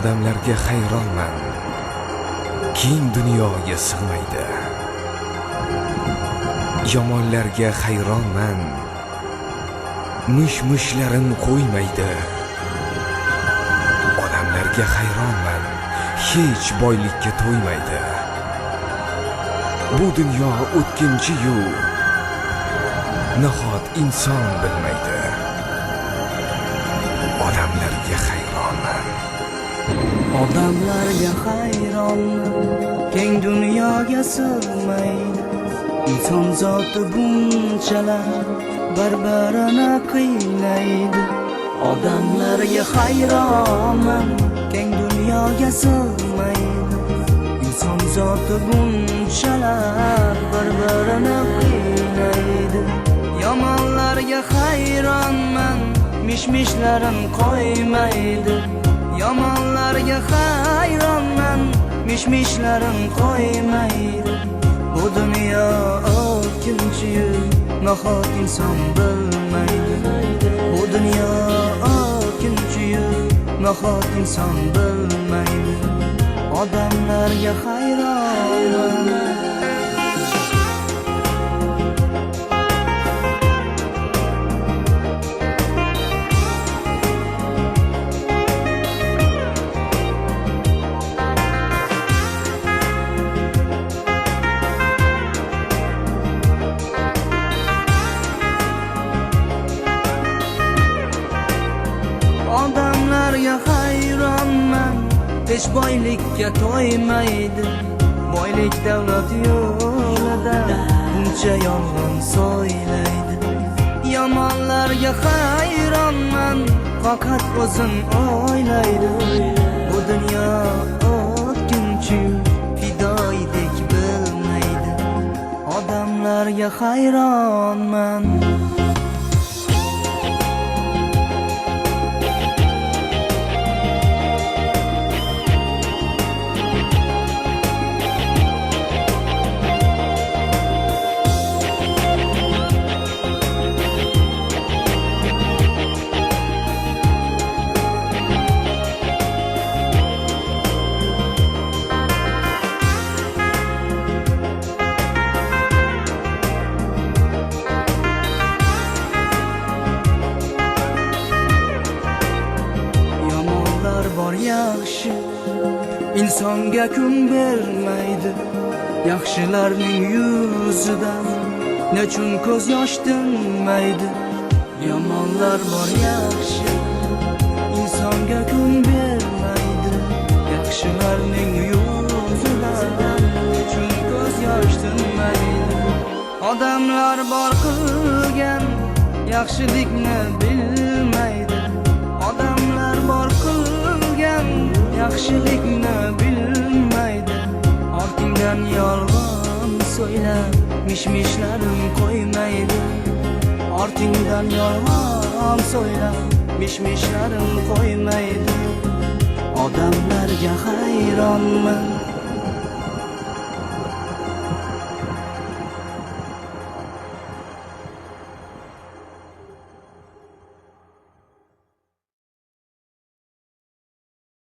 Odamlarga hayronman, keng dunyoga sig'maydi. Yomonlarga hayronman, mush-mushlarim qo'ymaydi. Odamlarga hayronman, hech boylikka to'ymaydi. Bu dunyo o'tkinchi-yu, nahot inson bilmaydi. Odamlarga hayronman. Odamlarga hayronman, keng dunyoga sig'maydi. İnson zoti bunchalar bir-birini qiynaydi. Odamlarga hayronman, keng dunyoga sig'maydi. İnson zoti bunchalar bir-birini qiynaydi. Yomonlarga hayronman, mish-mishlarim qo'ymaydi. Yomonlarga hayronman, mish-mishlarim qo'ymaydi. Bu dunyo o'tkinchi-yu, nahot inson bilmaydi. Bu dunyo o'tkinchi-yu, nahot inson bilmaydi. Odamlarga hayronman. Odamlarga hayronman, hech boylikka to'ymaydi. Boylik davlat yo'lida buncha yolg'on so'ylaydi. Yomonlarga hayronman, faqat o'zin o'ylaydi. Bu dunyo o'tkinchi, fidoydek bilmaydi. Odamlarga hayronman. Bor yaxshi, insonga kun bermaydi. Yaxshilarning yuzidan nechun ko'z yosh tinmaydi. Yomonlar bor yaxshi, insonga kun bermaydi. Yaxshilarning yuzidan nechun ko'z yosh tinmaydi. Odamlar bor qilgan yaxshilikni bilmaydi. Odamlar bor qilgan yaxshilikni bilmaydi. Ortingdan yolg'on so'ylab, mish-mishlarim qo'ymaydi. Ortingdan yolg'on so'ylab, mish-mishlarim qo'ymaydi. Odamlarga hayronman,